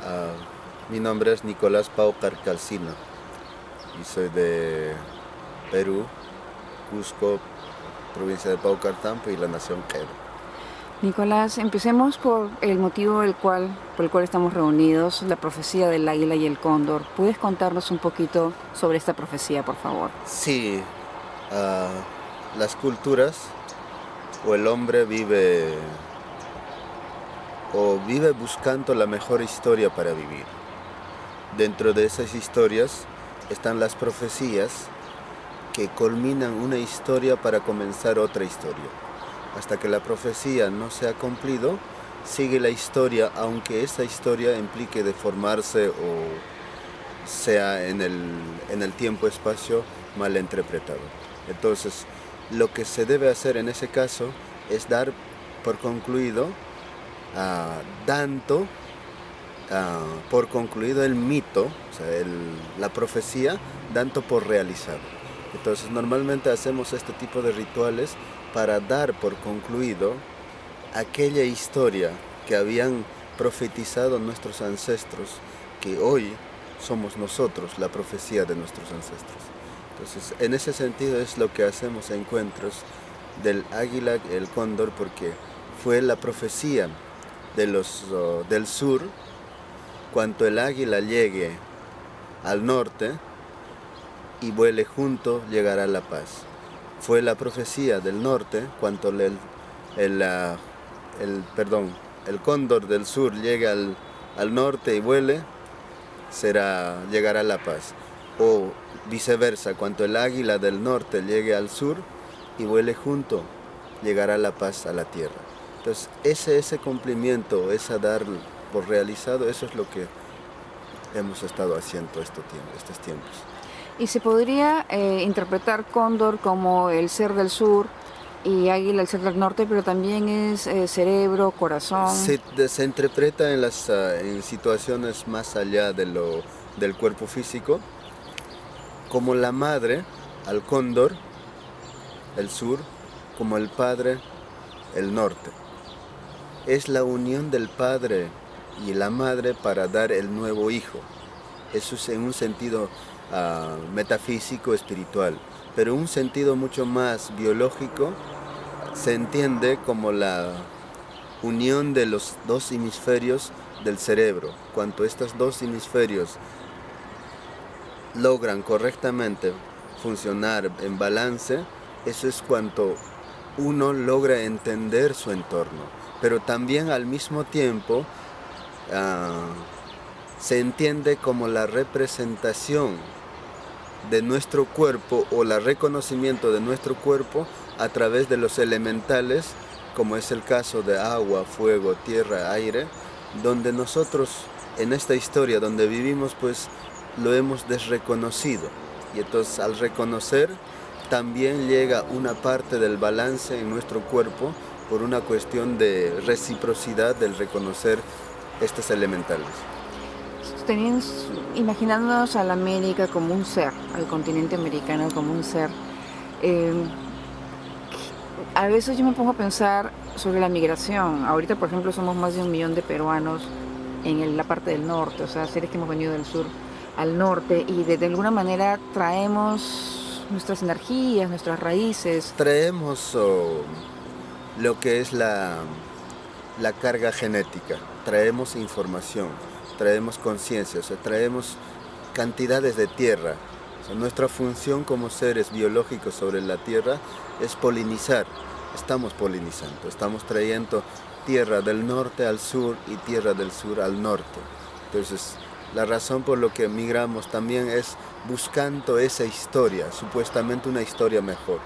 Ah, Mi nombre es Nicolás Paucar Calcino y soy de Perú, Cusco, provincia de Paucartampo y la nación Quero. Nicolás, empecemos por el motivo por el cual estamos reunidos, la profecía del águila y el cóndor. ¿Puedes contarnos un poquito sobre esta profecía, por favor? Sí, ah, las culturas o el hombre vive buscando la mejor historia para vivir. Dentro de esas historias están las profecías que culminan una historia para comenzar otra historia. Hasta que la profecía no se ha cumplido, sigue la historia, aunque esa historia implique deformarse o sea en el tiempo-espacio mal interpretado. Entonces, lo que se debe hacer en ese caso es dar por concluido, dando por concluido el mito, o sea, la profecía, dando por realizado. Entonces, normalmente hacemos este tipo de rituales para dar por concluido aquella historia que habían profetizado nuestros ancestros, que hoy somos nosotros la profecía de nuestros ancestros. Entonces, en ese sentido es lo que hacemos encuentros del águila, el cóndor, porque fue la profecía del sur. Cuando el águila llegue al norte y vuele junto, llegará la paz. Fue la profecía del norte, cuando el cóndor del sur llegue al norte y vuele, llegará la paz. O viceversa, cuando el águila del norte llegue al sur y vuele junto, llegará la paz a la tierra. Entonces, ese cumplimiento, ese dar por realizado, eso es lo que hemos estado haciendo estos tiempos. Y se podría interpretar cóndor como el ser del sur y águila el ser del norte, pero también es cerebro, corazón. Se interpreta en situaciones más allá del cuerpo físico, como la madre al cóndor, el sur, como el padre, el norte. Es la unión del padre y la madre para dar el nuevo hijo. Eso es en un sentido metafísico, espiritual, pero en un sentido mucho más biológico se entiende como la unión de los dos hemisferios del cerebro. Cuando estos dos hemisferios logran correctamente funcionar en balance, eso es cuando uno logra entender su entorno, pero también al mismo tiempo se entiende como la representación de nuestro cuerpo o el reconocimiento de nuestro cuerpo a través de los elementales, como es el caso de agua, fuego, tierra, aire, donde nosotros en esta historia donde vivimos pues lo hemos desreconocido, y entonces al reconocer también llega una parte del balance en nuestro cuerpo por una cuestión de reciprocidad del reconocer estos elementales. Imaginándonos a la América como un ser, al continente americano como un ser, a veces yo me pongo a pensar sobre la migración. Ahorita, por ejemplo, somos más de 1 millón de peruanos en la parte del norte, o sea, seres que hemos venido del sur al norte y de alguna manera traemos nuestras energías, nuestras raíces. Traemos lo que es la carga genética, traemos información, traemos conciencia, o sea, traemos cantidades de tierra. O sea, nuestra función como seres biológicos sobre la tierra es polinizar. Estamos polinizando, estamos trayendo tierra del norte al sur y tierra del sur al norte. Entonces, la razón por la que migramos también es buscando esa historia, supuestamente una historia mejor.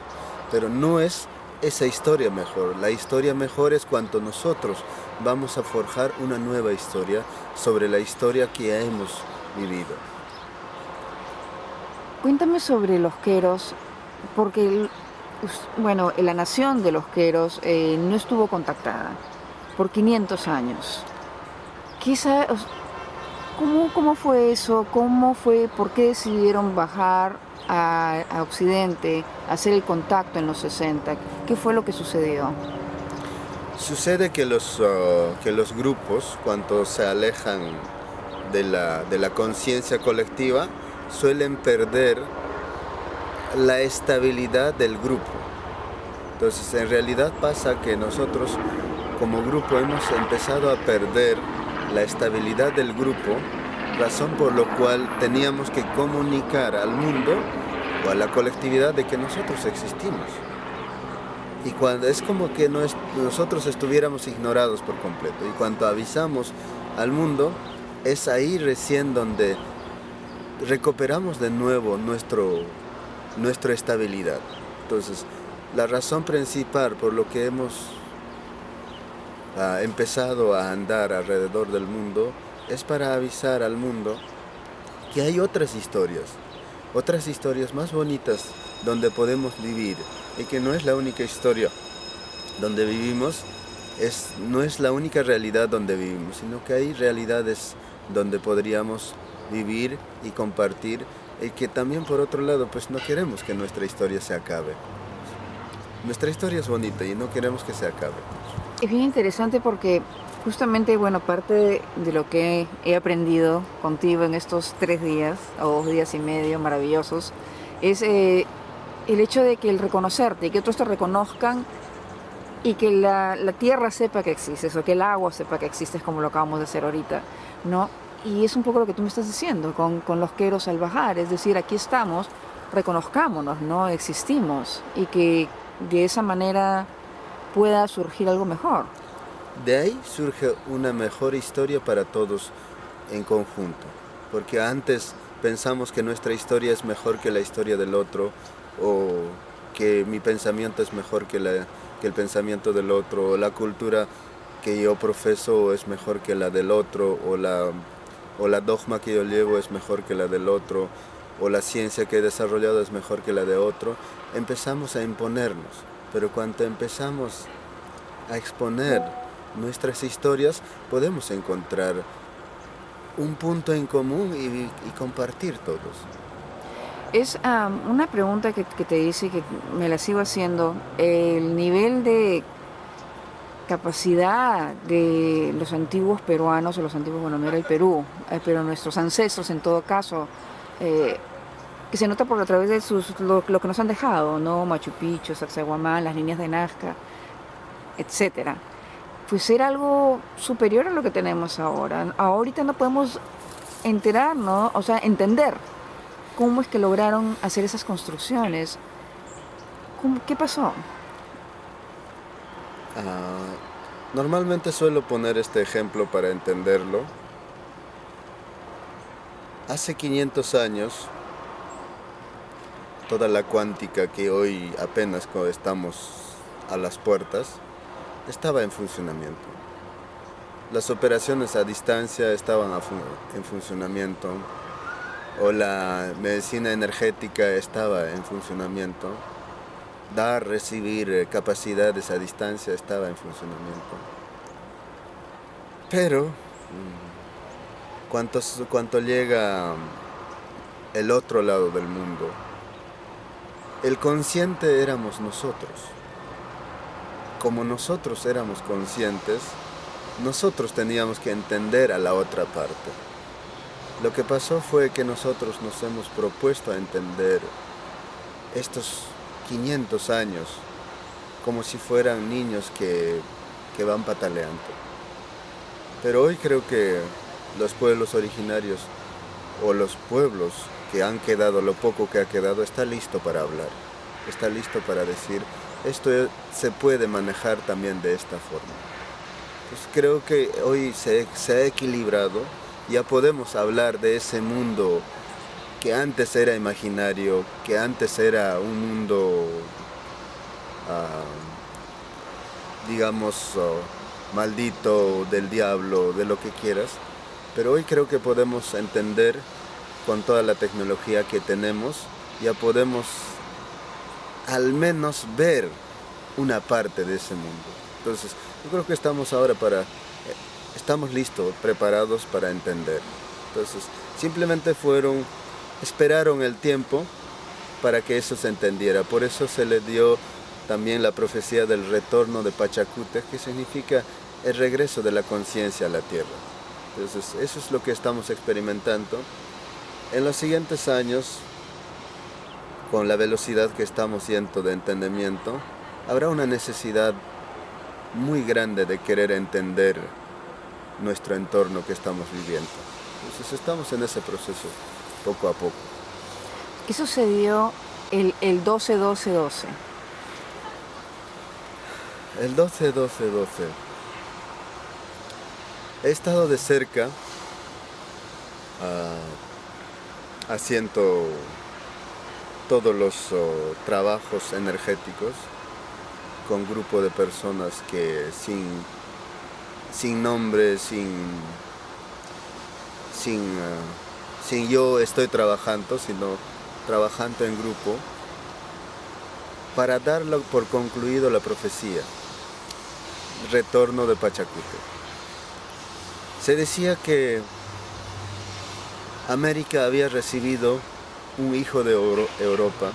Pero no es esa historia mejor. La historia mejor es cuando nosotros vamos a forjar una nueva historia sobre la historia que hemos vivido. Cuéntame sobre los queros, porque la nación de los queros no estuvo contactada por 500 años. ¿Cómo fue eso? ¿Por qué decidieron bajar a Occidente, hacer el contacto en los 60? ¿Qué fue lo que sucedió? Sucede que los grupos, cuando se alejan de la conciencia colectiva suelen perder la estabilidad del grupo. Entonces, en realidad pasa que nosotros como grupo hemos empezado a perder la estabilidad del grupo, razón por la cual teníamos que comunicar al mundo o a la colectividad de que nosotros existimos. Y cuando es como que nosotros estuviéramos ignorados por completo. Y cuando avisamos al mundo, es ahí recién donde recuperamos de nuevo nuestra estabilidad. Entonces, la razón principal por lo que hemos empezado a andar alrededor del mundo es para avisar al mundo que hay otras historias más bonitas donde podemos vivir, y que no es la única historia donde vivimos, no es la única realidad donde vivimos, sino que hay realidades donde podríamos vivir y compartir, y que también por otro lado pues no queremos que nuestra historia se acabe. Nuestra historia es bonita y no queremos que se acabe. Es bien interesante porque justamente, bueno, parte de lo que he aprendido contigo en estos 3 días o 2 días y medio maravillosos es el hecho de que el reconocerte y que otros te reconozcan y que la tierra sepa que existes o que el agua sepa que existes, como lo acabamos de hacer ahorita, ¿no? Y es un poco lo que tú me estás diciendo con los queros al bajar, es decir, aquí estamos, reconozcámonos, ¿no? Existimos, y que de esa manera pueda surgir algo mejor. De ahí surge una mejor historia para todos en conjunto, porque antes pensamos que nuestra historia es mejor que la historia del otro, o que mi pensamiento es mejor que el pensamiento del otro, o la cultura que yo profeso es mejor que la del otro, o la dogma que yo llevo es mejor que la del otro, o la ciencia que he desarrollado es mejor que la de otro. Empezamos a imponernos, pero cuando empezamos a exponer nuestras historias, podemos encontrar un punto en común y compartir todos. Es una pregunta que te hice, que me la sigo haciendo. El nivel de capacidad de los antiguos peruanos, o los antiguos, bueno, no era el Perú, pero nuestros ancestros en todo caso, que se nota por a través de lo que nos han dejado, ¿no? Machu Picchu, Sacsayhuamán, las líneas de Nazca, etcétera. Pues era algo superior a lo que tenemos ahora. Ahorita no podemos entender cómo es que lograron hacer esas construcciones. ¿Qué pasó? Normalmente suelo poner este ejemplo para entenderlo. Hace 500 años, toda la cuántica que hoy apenas estamos a las puertas, estaba en funcionamiento. Las operaciones a distancia estaban en funcionamiento, o la medicina energética estaba en funcionamiento. Dar, recibir capacidades a distancia estaba en funcionamiento. Pero cuando llega el otro lado del mundo, el consciente éramos nosotros. Como nosotros éramos conscientes, nosotros teníamos que entender a la otra parte. Lo que pasó fue que nosotros nos hemos propuesto a entender estos 500 años como si fueran niños que van pataleando. Pero hoy creo que los pueblos originarios, o los pueblos que han quedado, lo poco que ha quedado, está listo para hablar, está listo para decir: esto se puede manejar también de esta forma. Pues creo que hoy se ha equilibrado. Ya podemos hablar de ese mundo que antes era imaginario, que antes era un mundo, maldito, del diablo, de lo que quieras. Pero hoy creo que podemos entender, con toda la tecnología que tenemos, ya podemos al menos ver una parte de ese mundo. Entonces, yo creo que estamos listos, preparados para entender. Entonces, simplemente esperaron el tiempo para que eso se entendiera. Por eso se le dio también la profecía del retorno de Pachacútec, que significa el regreso de la conciencia a la tierra. Entonces, eso es lo que estamos experimentando. En los siguientes años, con la velocidad que estamos yendo de entendimiento, habrá una necesidad muy grande de querer entender nuestro entorno que estamos viviendo. Entonces, estamos en ese proceso poco a poco. ¿Qué sucedió el 12-12-12? El 12-12-12. He estado de cerca haciendo todos los trabajos energéticos con grupo de personas que sin nombre, sin yo estoy trabajando, sino trabajando en grupo para darlo por concluido la profecía, retorno de Pachacute. Se decía que América había recibido un hijo de Europa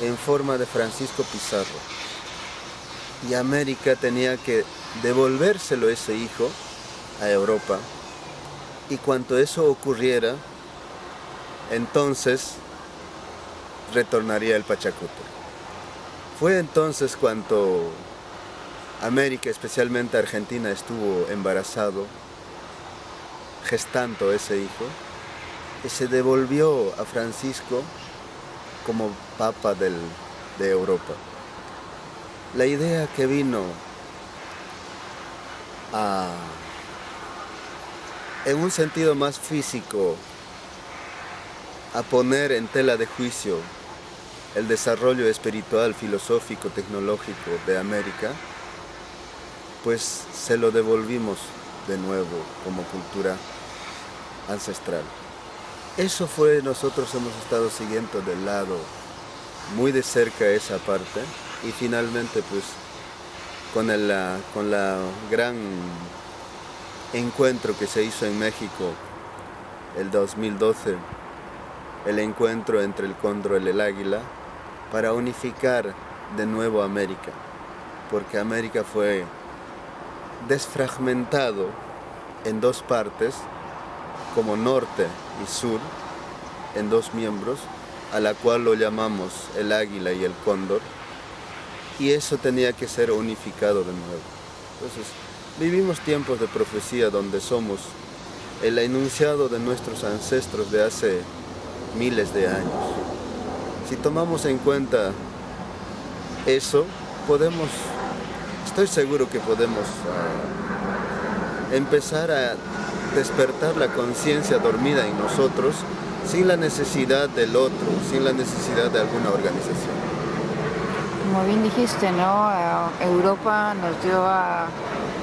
en forma de Francisco Pizarro y América tenía que devolvérselo ese hijo a Europa, y cuando eso ocurriera, entonces retornaría el Pachacute. Fue entonces cuando América, especialmente Argentina, estuvo embarazado, gestando ese hijo, y se devolvió a Francisco como papa de Europa. La idea que vino en un sentido más físico a poner en tela de juicio el desarrollo espiritual, filosófico, tecnológico de América, pues se lo devolvimos de nuevo como cultura ancestral. Eso fue, nosotros hemos estado siguiendo del lado muy de cerca esa parte, y finalmente pues con la gran encuentro que se hizo en México el 2012, el encuentro entre el cóndor y el águila, para unificar de nuevo América, porque América fue desfragmentado en dos partes, como norte y sur, en dos miembros, a la cual lo llamamos el águila y el cóndor, y eso tenía que ser unificado de nuevo. Entonces, vivimos tiempos de profecía donde somos el enunciado de nuestros ancestros de hace miles de años. Si tomamos en cuenta eso, estoy seguro que podemos empezar a despertar la conciencia dormida en nosotros sin la necesidad del otro, sin la necesidad de alguna organización. Como bien dijiste, ¿no? Europa nos dio a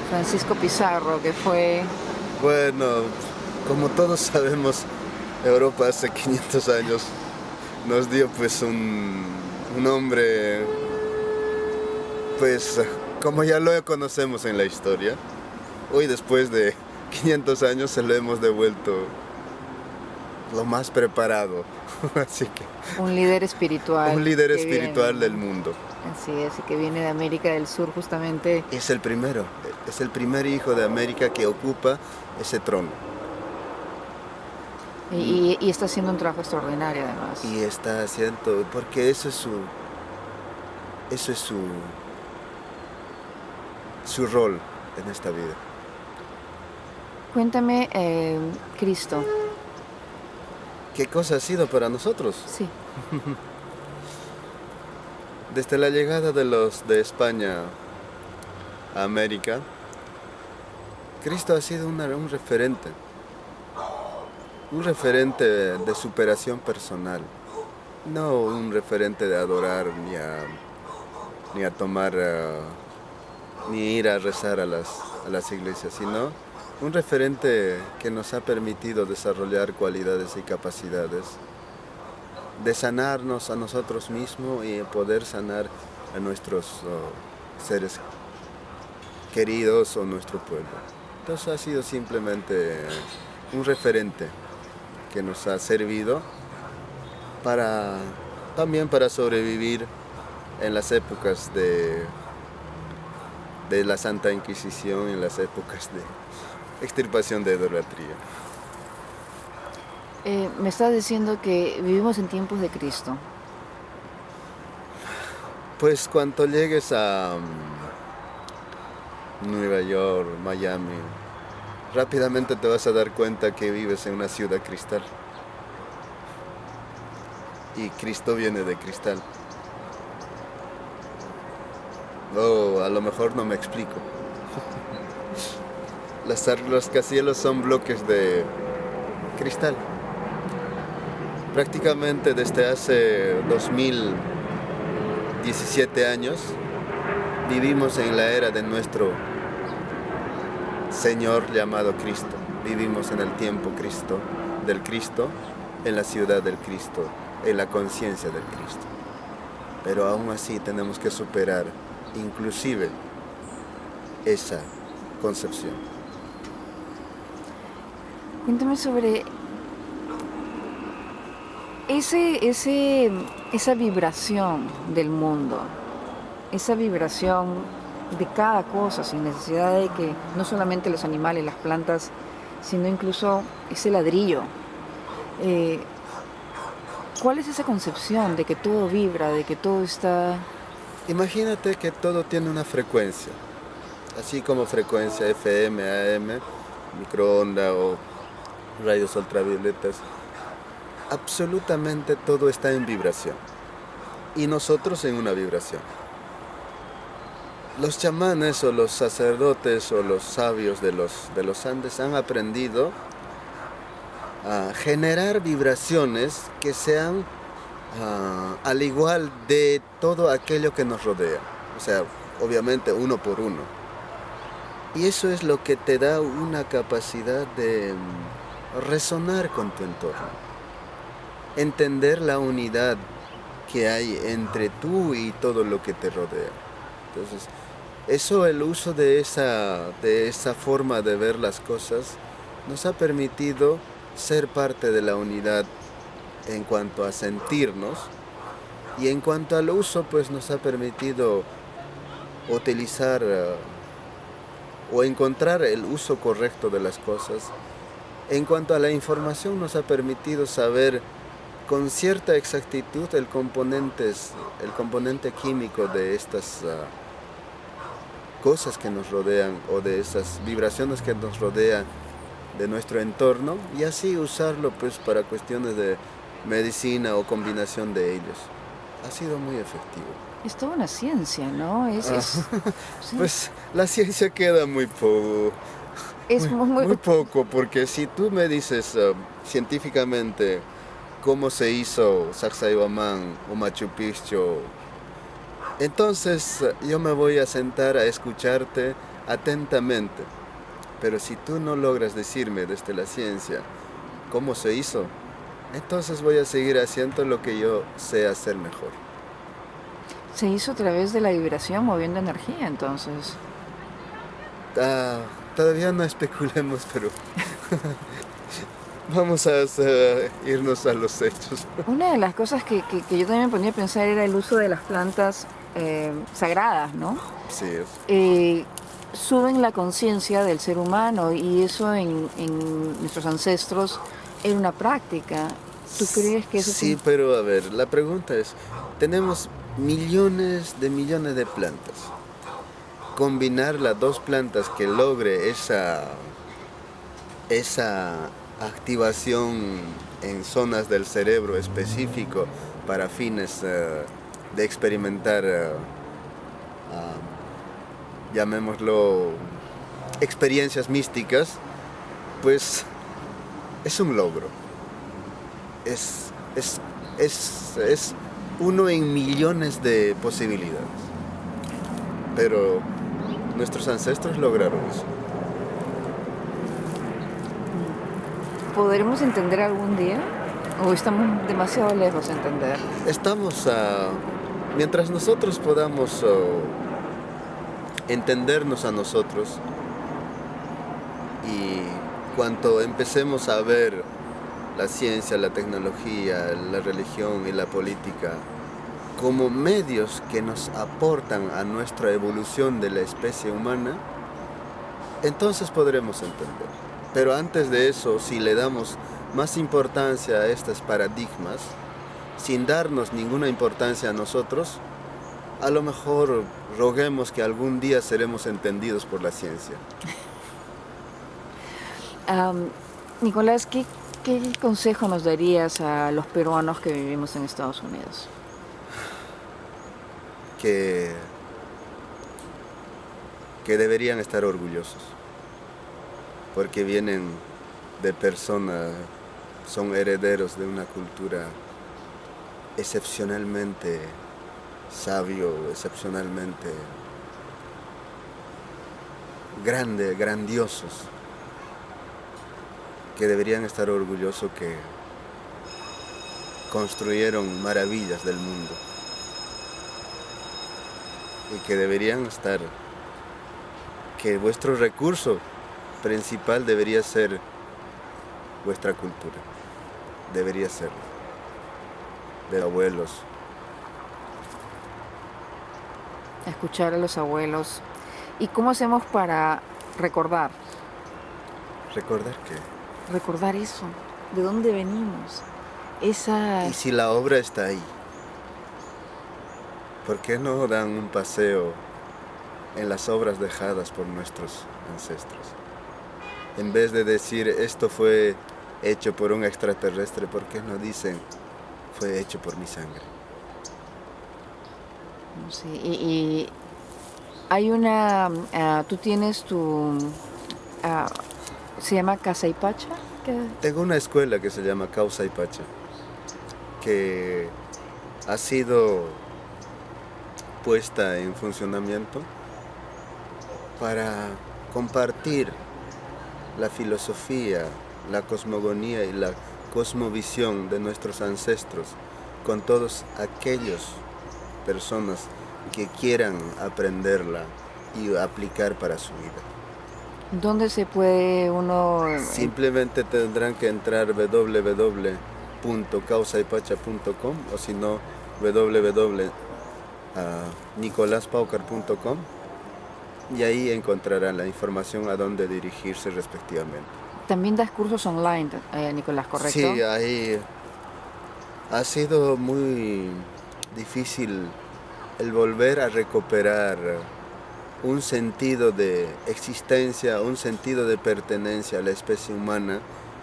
Francisco Pizarro, que fue... Bueno, como todos sabemos, Europa hace 500 años nos dio pues un hombre, pues como ya lo conocemos en la historia. Hoy, después de 500 años, se lo hemos devuelto lo más preparado. Así que un líder espiritual. Un líder espiritual del mundo. Así es, que viene de América del Sur justamente. Es el primer hijo de América que ocupa ese trono. Y está haciendo un trabajo extraordinario además. Y está haciendo, porque eso es su rol en esta vida. Cuéntame, Cristo. ¿Qué cosa ha sido para nosotros? Sí. Desde la llegada de España a América, Cristo ha sido un referente de superación personal, no un referente de adorar ni a tomar, ni ir a rezar a las iglesias, sino un referente que nos ha permitido desarrollar cualidades y capacidades de sanarnos a nosotros mismos y poder sanar a nuestros seres queridos o nuestro pueblo. Entonces ha sido simplemente un referente que nos ha servido también para sobrevivir en las épocas de la Santa Inquisición, en las épocas extirpación de idolatría. Me estás diciendo que vivimos en tiempos de Cristo. Pues cuando llegues a Nueva York, Miami, rápidamente te vas a dar cuenta que vives en una ciudad cristal. Y Cristo viene de cristal. Oh, a lo mejor no me explico. Los rascacielos son bloques de cristal. Prácticamente desde hace 2017 años vivimos en la era de nuestro Señor llamado Cristo. Vivimos en el tiempo del Cristo, en la ciudad del Cristo, en la conciencia del Cristo. Pero aún así tenemos que superar inclusive esa concepción. Cuéntame sobre esa vibración del mundo, esa vibración de cada cosa, sin necesidad de que no solamente los animales, las plantas, sino incluso ese ladrillo. ¿Cuál es esa concepción de que todo vibra, de que todo está...? Imagínate que todo tiene una frecuencia, así como frecuencia FM, AM, microondas o rayos ultravioletas. Absolutamente todo está en vibración y nosotros en una vibración. Los chamanes o los sacerdotes o los sabios de los Andes han aprendido a generar vibraciones que sean al igual de todo aquello que nos rodea, o sea, obviamente uno por uno. Y eso es lo que te da una capacidad de resonar con tu entorno, entender la unidad que hay entre tú y todo lo que te rodea. Entonces, el uso de esa forma de ver las cosas nos ha permitido ser parte de la unidad en cuanto a sentirnos, y en cuanto al uso, pues nos ha permitido utilizar o encontrar el uso correcto de las cosas. En cuanto a la información, nos ha permitido saber con cierta exactitud el componente químico de estas cosas que nos rodean, o de esas vibraciones que nos rodean de nuestro entorno, y así usarlo pues para cuestiones de medicina o combinación de ellos. Ha sido muy efectivo. Es toda una ciencia, ¿no? Sí. Pues la ciencia queda muy poco. Muy poco, porque si tú me dices científicamente cómo se hizo Sacsayhuamán o Machu Picchu, entonces yo me voy a sentar a escucharte atentamente. Pero si tú no logras decirme desde la ciencia cómo se hizo, entonces voy a seguir haciendo lo que yo sé hacer mejor. Se hizo a través de la vibración, moviendo energía, entonces. Todavía no especulemos, pero vamos a irnos a los hechos. Una de las cosas que yo también me ponía a pensar era el uso de las plantas sagradas, ¿no? Sí es. Suben la conciencia del ser humano, y eso en nuestros ancestros era una práctica. ¿Tú crees que eso sí? Pero a ver, la pregunta es, tenemos millones de plantas. Combinar las dos plantas que logre esa activación en zonas del cerebro específico para fines de experimentar, llamémoslo, experiencias místicas, pues es un logro. Es uno en millones de posibilidades. Pero nuestros ancestros lograron eso. ¿Podremos entender algún día? ¿O estamos demasiado lejos de entender? Estamos mientras nosotros podamos entendernos a nosotros, y cuando empecemos a ver la ciencia, la tecnología, la religión y la política como medios que nos aportan a nuestra evolución de la especie humana, entonces podremos entender. Pero antes de eso, si le damos más importancia a estos paradigmas, sin darnos ninguna importancia a nosotros, a lo mejor roguemos que algún día seremos entendidos por la ciencia. Nicolás, ¿qué consejo nos darías a los peruanos que vivimos en Estados Unidos? Que deberían estar orgullosos, porque vienen de personas, son herederos de una cultura excepcionalmente sabio, excepcionalmente grande, grandiosos, que deberían estar orgullosos que construyeron maravillas del mundo y que deberían estar, que vuestro recurso principal debería ser vuestra cultura, debería ser de abuelos. Escuchar a los abuelos. ¿Y cómo hacemos para recordar? ¿Recordar qué? Recordar eso, de dónde venimos. Y si la obra está ahí, ¿por qué no dan un paseo en las obras dejadas por nuestros ancestros? En vez de decir esto fue hecho por un extraterrestre, ¿por qué no dicen fue hecho por mi sangre? Sí, y hay tú tienes se llama Casa y Pacha. Tengo una escuela que se llama Causa y Pacha, que ha sido puesta en funcionamiento para compartir la filosofía, la cosmogonía y la cosmovisión de nuestros ancestros con todos aquellos personas que quieran aprenderla y aplicar para su vida. ¿Dónde se puede uno...? Simplemente tendrán que entrar www.causaypacha.com o si no www.nicolaspaucar.com y ahí encontrarán la información a dónde dirigirse respectivamente. También das cursos online, Nicolás, ¿correcto? Sí, ahí ha sido muy difícil el volver a recuperar un sentido de existencia, un sentido de pertenencia a la especie humana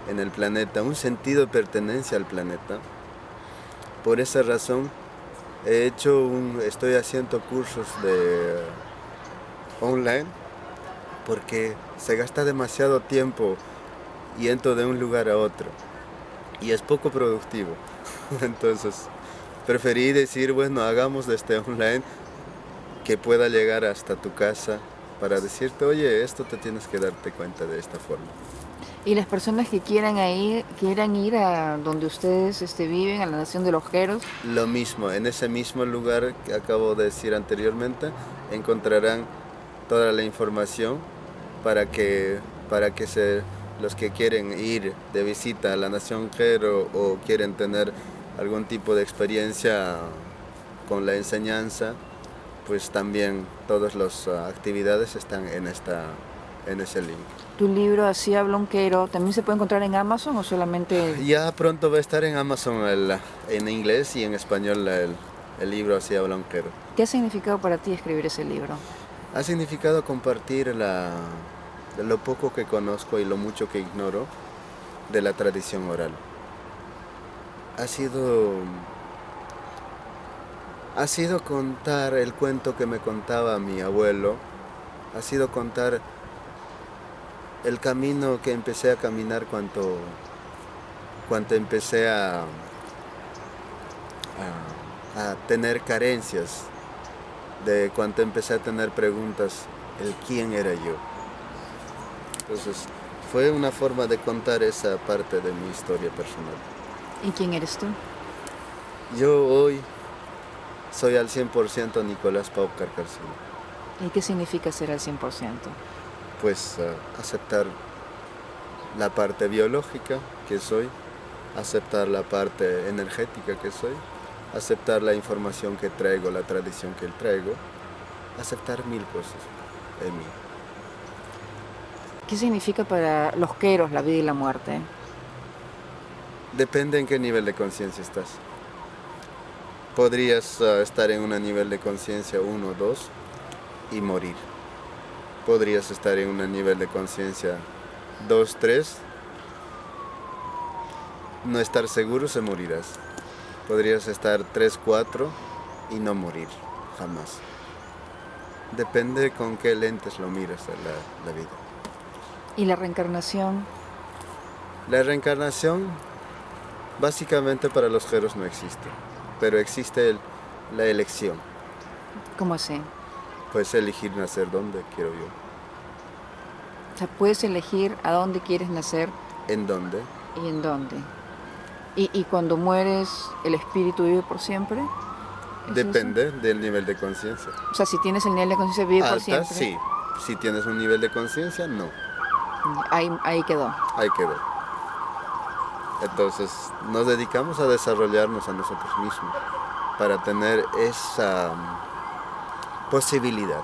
en el planeta, un sentido de pertenencia al planeta. Por esa razón estoy haciendo cursos online porque se gasta demasiado tiempo yendo de un lugar a otro y es poco productivo. Entonces preferí decir, bueno, hagamos desde online que pueda llegar hasta tu casa para decirte, oye, esto te tienes que darte cuenta de esta forma. Y las personas que quieran ir a donde ustedes viven, a la Nación de los Jeros. Lo mismo, en ese mismo lugar que acabo de decir anteriormente, encontrarán toda la información para que los que quieren ir de visita a la Nación Jero o quieren tener algún tipo de experiencia con la enseñanza, pues también todas las actividades están en ese link. Tu libro, Así habla un Quero, ¿también se puede encontrar en Amazon o solamente...? Ya pronto va a estar en Amazon en inglés y en español el libro Así habla un Quero. ¿Qué ha significado para ti escribir ese libro? Ha significado compartir lo poco que conozco y lo mucho que ignoro de la tradición oral. Ha sido contar el cuento que me contaba mi abuelo, ha sido contar el camino que empecé a caminar cuando empecé a tener carencias, de cuando empecé a tener preguntas, el quién era yo. Entonces, fue una forma de contar esa parte de mi historia personal. ¿Y quién eres tú? Yo hoy soy al 100% Nicolás Paucar García. ¿Y qué significa ser al 100%? Pues aceptar la parte biológica que soy, aceptar la parte energética que soy, aceptar la información que traigo, la tradición que traigo, aceptar 1000 cosas en mí. ¿Qué significa para los queros la vida y la muerte? Depende en qué nivel de conciencia estás. Podrías estar en un nivel de conciencia 1 o 2 y morir. Podrías estar en un nivel de conciencia 2, 3, no estar seguro se morirás. Podrías estar 3, 4 y no morir, jamás. Depende con qué lentes lo miras a la vida. ¿Y la reencarnación? La reencarnación, básicamente para los jeros no existe, pero existe la elección. ¿Cómo así? Puedes elegir nacer donde quiero yo. O sea, puedes elegir a dónde quieres nacer ¿En dónde? y en dónde. Y cuando mueres, ¿el espíritu vive por siempre? ¿Es Depende del nivel de conciencia. eso? O sea, si tienes el nivel de conciencia, vive por Alta, siempre. sí. Si tienes un nivel de conciencia, no. Ahí quedó. Ahí quedó. Entonces, nos dedicamos a desarrollarnos a nosotros mismos para tener esa posibilidad.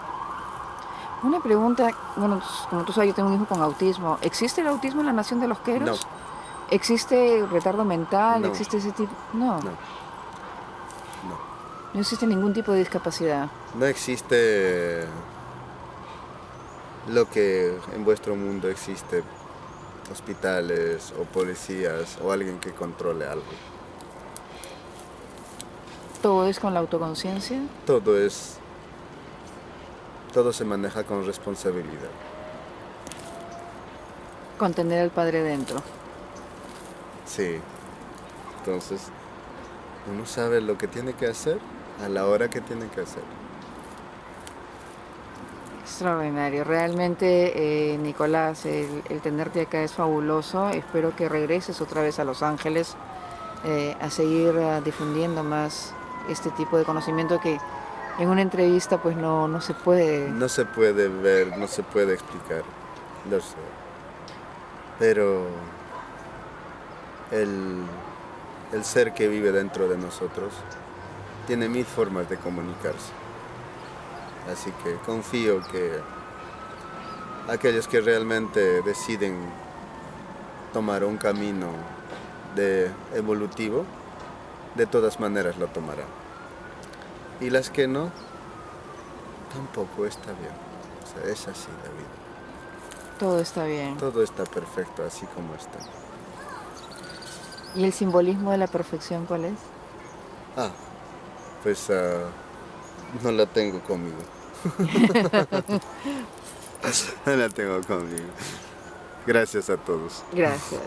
Una pregunta, bueno, como tú sabes, yo tengo un hijo con autismo. ¿Existe el autismo en la nación de los queros? No. ¿Existe retardo mental? No. ¿Existe ese tipo? No. No. No existe ningún tipo de discapacidad. No existe lo que en vuestro mundo existe, hospitales o policías o alguien que controle algo. ¿Todo es con la autoconciencia? Todo se maneja con responsabilidad. Con tener al padre dentro. Sí. Entonces, uno sabe lo que tiene que hacer a la hora que tiene que hacer. Extraordinario. Realmente, Nicolás, el tenerte acá es fabuloso. Espero que regreses otra vez a Los Ángeles a seguir difundiendo más este tipo de conocimiento que en una entrevista pues no se puede. No se puede ver, no se puede explicar. Lo sé. Pero el ser que vive dentro de nosotros tiene 1000 formas de comunicarse. Así que confío que aquellos que realmente deciden tomar un camino evolutivo, de todas maneras lo tomarán. Y las que no, tampoco está bien. O sea, es así la vida. Todo está bien. Todo está perfecto así como está. ¿Y el simbolismo de la perfección cuál es? Pues no la tengo conmigo. No la tengo conmigo. Gracias a todos. Gracias.